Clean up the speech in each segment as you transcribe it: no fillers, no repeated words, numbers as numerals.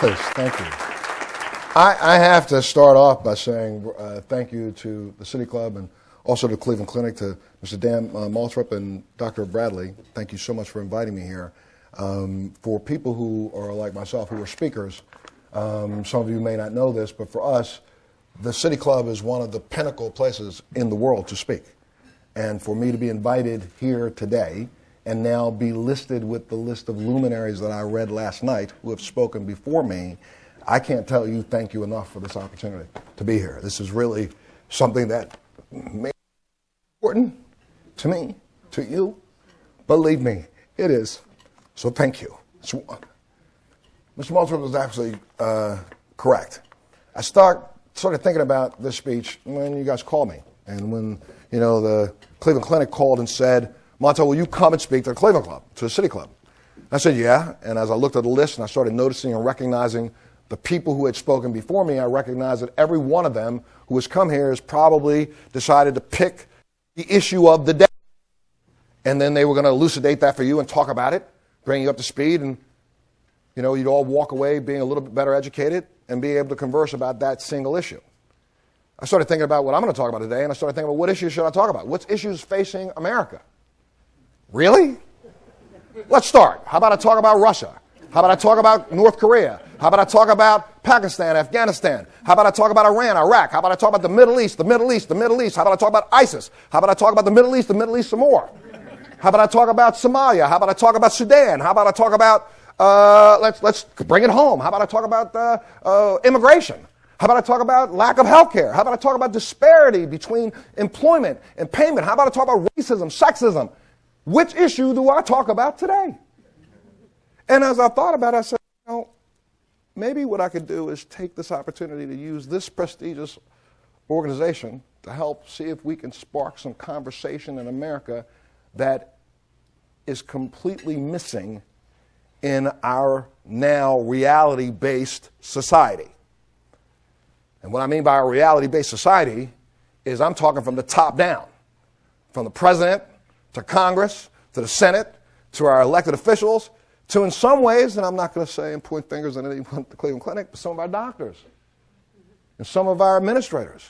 Please, thank you. I have to start off by saying thank you to the City Club and also to Cleveland Clinic, to Mr. Dan Malthrop and Dr. Bradley. Thank you so much for inviting me here. For people who are like myself, who are speakers, some of you may not know this, but for us, the City Club is one of the pinnacle places in the world to speak. And for me to be invited here today and now be listed with the list of luminaries that I read last night who have spoken before me, I can't tell you thank you enough for this opportunity to be here. This is really something that may be important to me, to you. Believe me, it is. So thank you. Mr. Moultrie was actually correct. I started thinking about this speech when you guys called me. And when, the Cleveland Clinic called and said, Montel, will you come and speak to the Cleveland Club, to the City Club? I said, yeah. And as I looked at the list and I started noticing and recognizing the people who had spoken before me, I recognized that every one of them who has come here has probably decided to pick the issue of the day. And then they were going to elucidate that for you and talk about it, bring you up to speed, and you'd all walk away being a little bit better educated and being able to converse about that single issue. I started thinking about what I'm going to talk about today, and I started thinking about what issues should I talk about? What's issues facing America? Really? Let's start. How about I talk about Russia? How about I talk about North Korea? How about I talk about Pakistan, Afghanistan? How about I talk about Iran, Iraq? How about I talk about the Middle East, the Middle East, the Middle East? How about I talk about ISIS? How about I talk about the Middle East some more? How about I talk about Somalia? How about I talk about Sudan? How about I talk about, let's bring it home. How about I talk about immigration? How about I talk about lack of health care? How about I talk about disparity between employment and payment? How about I talk about racism, sexism? Which issue do I talk about today? And as I thought about it, I said, maybe what I could do is take this opportunity to use this prestigious organization to help see if we can spark some conversation in America that is completely missing in our now reality-based society. And what I mean by a reality-based society is I'm talking from the top down, from the president to Congress to the Senate to our elected officials to, in some ways, and I'm not going to say and point fingers at anyone at the Cleveland Clinic, but some of our doctors and some of our administrators.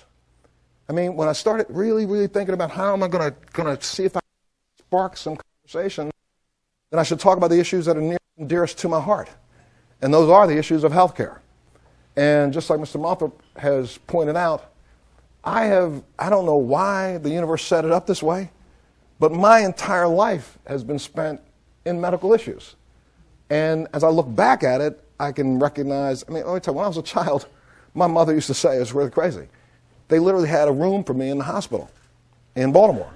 I mean, when I started really, really thinking about how am I going to see if I can spark some conversation, then I should talk about the issues that are near and dearest to my heart. And those are the issues of health care. And just like Mr. Moultrie has pointed out, I don't know why the universe set it up this way, but my entire life has been spent in medical issues. And as I look back at it, I can recognize, let me tell you, when I was a child, my mother used to say, it's really crazy, they literally had a room for me in the hospital in Baltimore.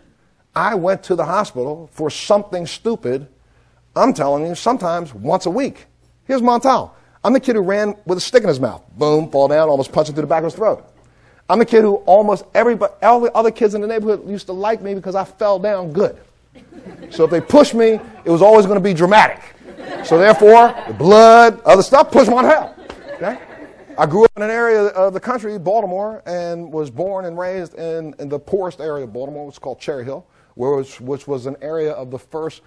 I went to the hospital for something stupid, I'm telling you, sometimes once a week. Here's Montel. I'm the kid who ran with a stick in his mouth. Boom, fall down, almost punch him through the back of his throat. I'm the kid who all the other kids in the neighborhood used to like me because I fell down good. So if they pushed me, it was always going to be dramatic. So therefore, the blood, other stuff, push one hell. Okay? I grew up in an area of the country, Baltimore, and was born and raised in the poorest area of Baltimore, which is called Cherry Hill, which was an area of the first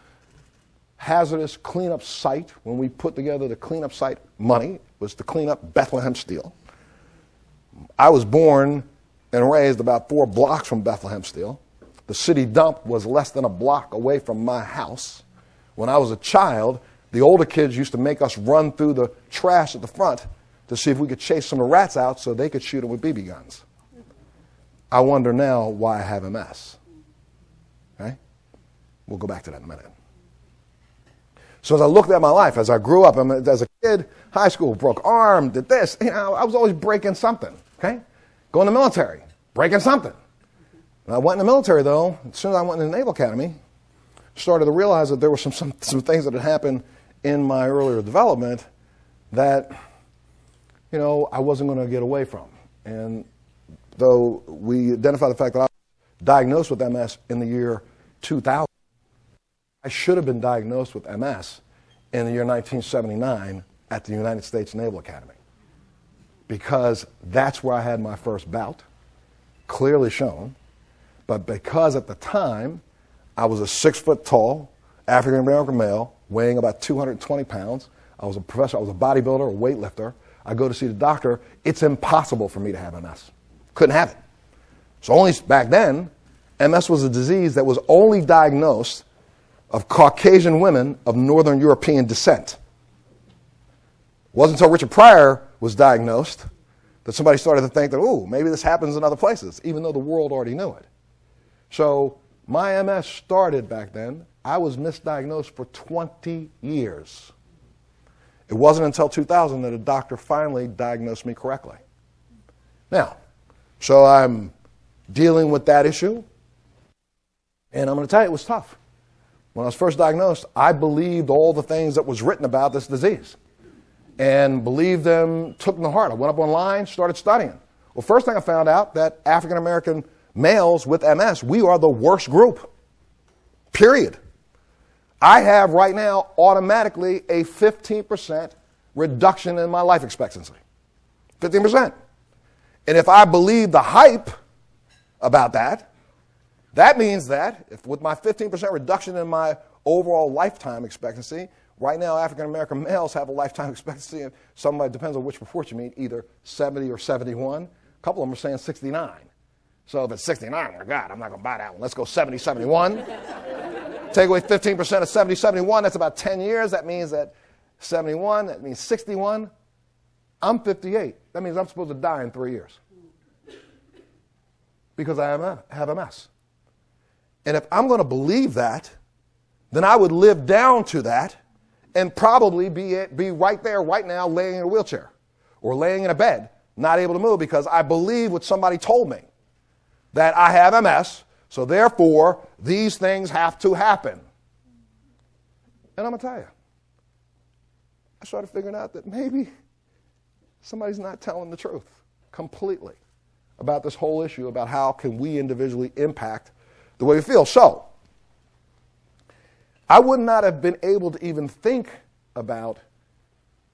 hazardous cleanup site. When we put together the cleanup site money, was to clean up Bethlehem Steel. I was born and raised about 4 blocks from Bethlehem Steel. The city dump was less than a block away from my house. When I was a child, the older kids used to make us run through the trash at the front to see if we could chase some of the rats out so they could shoot them with BB guns. I wonder now why I have MS. Okay? We'll go back to that in a minute. So as I looked at my life, as I grew up, as a kid, high school, broke arm, did this, I was always breaking something, okay? Going to the military, breaking something. When I went in the military, though, as soon as I went in the Naval Academy, started to realize that there were some things that had happened in my earlier development that, I wasn't going to get away from. And though we identified the fact that I was diagnosed with MS in the year 2000, I should have been diagnosed with MS in the year 1979 at the United States Naval Academy, because that's where I had my first bout, clearly shown. But because at the time I was a 6 foot tall African American male weighing about 220 pounds, I was a professor, I was a bodybuilder, a weightlifter. I go to see the doctor. It's impossible for me to have MS. Couldn't have it. So only back then, MS was a disease that was only diagnosed of Caucasian women of Northern European descent. It wasn't until Richard Pryor was diagnosed that somebody started to think that, oh, maybe this happens in other places, even though the world already knew it. So my MS started back then. I was misdiagnosed for 20 years. It wasn't until 2000 that a doctor finally diagnosed me correctly. Now, so I'm dealing with that issue, and I'm going to tell you it was tough. When I was first diagnosed, I believed all the things that was written about this disease and believed them, took them to heart. I went up online, started studying. Well, first thing I found out that African American males with MS, we are the worst group, period. I have right now automatically a 15% reduction in my life expectancy. 15%. And if I believe the hype about that, that means that if with my 15% reduction in my overall lifetime expectancy, right now African American males have a lifetime expectancy of somebody, depends on which report you mean, either 70 or 71. A couple of them are saying 69. So if it's 69, oh God, I'm not going to buy that one. Let's go 70, 71. Take away 15% of 70, 71, that's about 10 years. That means that 71, that means 61. I'm 58. That means I'm supposed to die in 3 years because I have MS. And if I'm going to believe that, then I would live down to that and probably be right there, right now, laying in a wheelchair or laying in a bed, not able to move because I believe what somebody told me, that I have MS, so therefore, these things have to happen. And I'm going to tell you, I started figuring out that maybe somebody's not telling the truth completely about this whole issue about how can we individually impact the way we feel. So, I would not have been able to even think about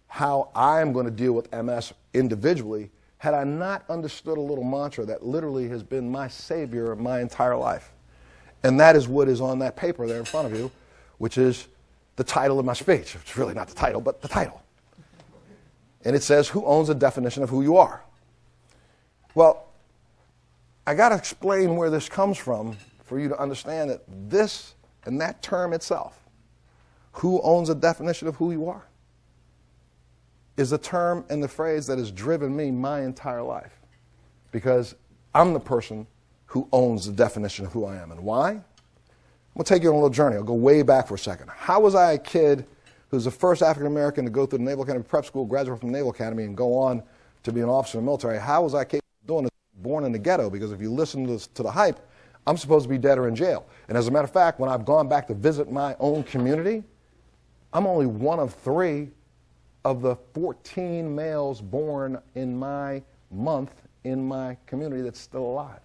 how I am going to deal with MS individually had I not understood a little mantra that literally has been my savior my entire life. And that is what is on that paper there in front of you, which is the title of my speech. It's really not the title, but the title. And it says, who owns the definition of who you are? Well, I got to explain where this comes from for you to understand that this and that term itself, who owns the definition of who you are, is the term and the phrase that has driven me my entire life. Because I'm the person who owns the definition of who I am. And why? I'm going to take you on a little journey. I'll go way back for a second. How was I a kid who's the first African American to go through the Naval Academy prep school, graduate from the Naval Academy, and go on to be an officer in the military? How was I capable of doing this? Born in the ghetto? Because if you listen to the hype, I'm supposed to be dead or in jail. And as a matter of fact, when I've gone back to visit my own community, I'm only one of 3 of the 14 males born in my month in my community that's still alive.